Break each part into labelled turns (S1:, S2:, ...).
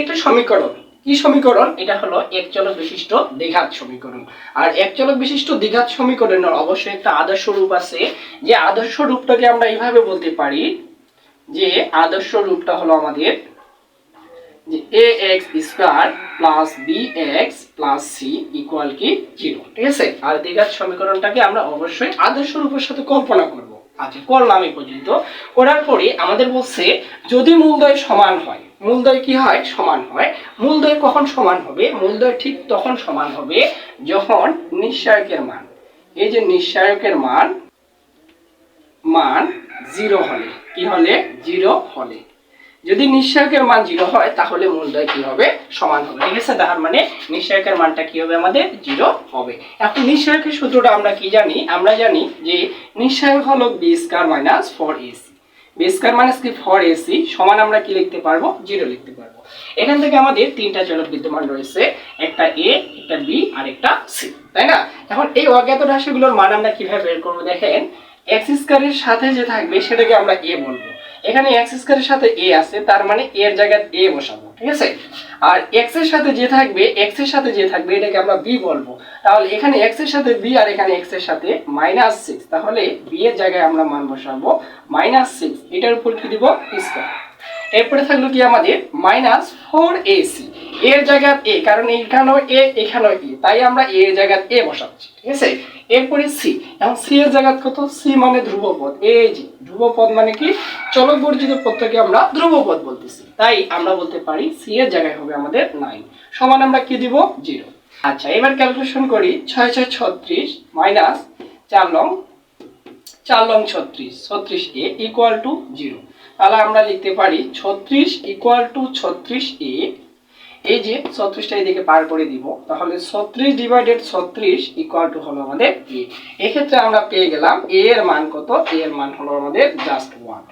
S1: একটা সমীকরণ, কি সমীকরণ? এটা হলো এক চলক বিশিষ্ট দ্বিঘাত সমীকরণ। আর এক চলক বিশিষ্ট দ্বিঘাত সমীকরণের অবশ্যই একটা আদর্শ রূপ আছে, যে আদর্শ রূপটাকে আমরা এইভাবে বলতে পারি যে আদর্শ রূপটা হলো আমাদের যে ax square plus bx plus c equal কি 0। ঠিক আছে, আর দ্বিঘাত সমীকরণটাকে আমরা অবশ্যই আদর্শ রূপের সাথে কল্পনা করব। আচ্ছা, করলাম এই পর্যন্ত। করার পরে আমাদের বলছে যদি মূলদ্বয় সমান হয়, মূলদ্বয় কি হয়? সমান হয়। মূলদ্বয় কখন সমান হবে? মূলদ্বয় ঠিক তখন সমান হবে যখন নিশ্চায়কের মান, এই যে নিশ্চায়কের মান 0 হলে। কি হলে? 0 হলে। যদি নিশ্চয়কের মান 0 হয় তাহলে মূলদ্বয় কি হবে? সমান হবে। ঠিক আছে, তার মানে নিশ্চয়কের মানটা কি হবে? আমাদের 0 হবে। এখন নিশ্চয়কের সূত্রটা আমরা কি জানি? আমরা জানি যে নিশ্চয়ক হলো b square minus 4ac। b square minus কি 4ac সমান আমরা কি লিখতে পারবো? 0 লিখতে পারবো। এখান থেকে আমাদের তিনটা চলক বিদ্যমান রয়েছে, একটা a, একটা b আর একটা c, তাই না? এখন এই অজ্ঞাত রাশিগুলোর মান আমরা কিভাবে বের করব? দেখেন, x স্কয়ারের সাথে যে থাকবে সেটাকে আমরা a বলবো। এখানে x স্কয়ারের সাথে a আছে, তার মানে a এর জায়গায় a বসাবো। ঠিক আছে, আর x এর সাথে যে থাকবে, এটাকে আমরা b বলবো। তাহলে এখানে x এর সাথে b আর এখানে x এর সাথে -6, তাহলে b এর জায়গায় আমরা মান বসাবো -6। এটার উপর কি দিব? স্কয়ার। এরপরে থাকলো কি আমাদের -4ac, এর জায়গায় a, কারণ এইখানেও a এখানেও a, তাই আমরা a এর জায়গায় a বসাচ্ছি। ঠিক আছে, এরপরে c। এখন c এর জায়গায় কত? c মানে ধ্রুবপদ। এই যে ধ্রুবপদ মানে কি? চলক বর্জিত পদটাকে আমরা ধ্রুবপদ বলতেছি, তাই আমরা বলতে পারি c এর জায়গায় হবে আমাদের 9 সমান আমরা কি দিব? 0। আচ্ছা, এবার ক্যালকুলেশন করি। 6 6 36 minus 4 long 36a equal to 0। তাহলে আমরা লিখতে পারি 36 ইকুয়াল টু 36a। এই যে 36টা এদিকে পার করে দিব, তাহলে 36 ডিভাইডেড 36 ইকুয়াল টু হলো আমাদের a। এই ক্ষেত্রে আমরা পেয়ে গেলাম a এর মান কত? a এর মান হলো আমাদের জাস্ট 1।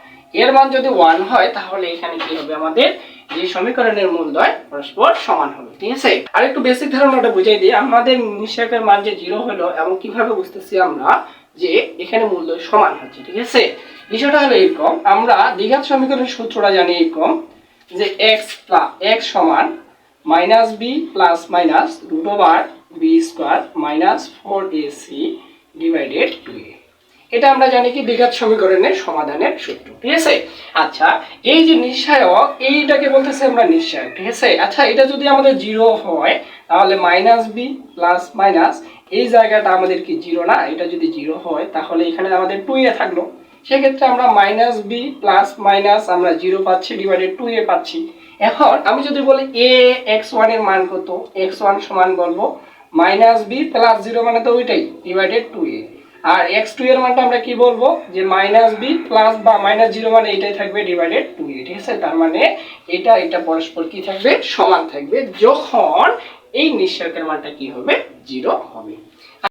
S1: এর মান যদি 1 হয় তাহলে এখানে কি হবে? আমাদের যে সমীকরণের মূলদ্বয় পরস্পর সমান হবে। ঠিক আছে, আর একটু বেসিক ধারণাটা বুঝাই দিই। আমাদের নিশ্চয়কের মান যে 0 হলো এবং কিভাবে বুঝতেছি আমরা যে এখানে মূলদ্বয় সমান হচ্ছে। ঠিক আছে, বিষয়টা হলো এরকম, আমরা দ্বিঘাত সমীকরণের সূত্রটা জানি এরকম যে x সমান -b plus minus √b square minus 4ac divided 2a। এটা আমরা জানি কি দ্বিঘাত সমীকরণের সমাধানের সূত্র। ঠিক আছে, আচ্ছা, এই যে নিশ্চয়ক, এইটাকে বলতেছে আমরা নিশ্চয়ক। ঠিক আছে, আচ্ছা, এটা যদি আমাদের 0 হয় তাহলে -b প্লাস মাইনাস এই জায়গাটা আমাদের কি 0 না? এটা যদি 0 হয় তাহলে এখানে আমাদের 2a থাকলো। সেক্ষেত্রে আমরা -b প্লাস মাইনাস আমরা 0 পাচ্ছি ডিভাইডেড 2a পাচ্ছি। এখন আমি যদি বলি x1 এর মান কত? x1 সমান বলবো -b প্লাস 0 মানে তো ওইটাই ডিভাইডেড 2a, আর x2 এর মানটা আমরা কি বলবো? যে -b প্লাস বা -0 মানে এটাই থাকবে ডিভাইডেড 2a। ঠিক আছে, তার মানে এটা পরস্পর কি থাকবে? সমান থাকবে যখন এই নিশ্চয়কের মানটা কি হবে? 0 হবে।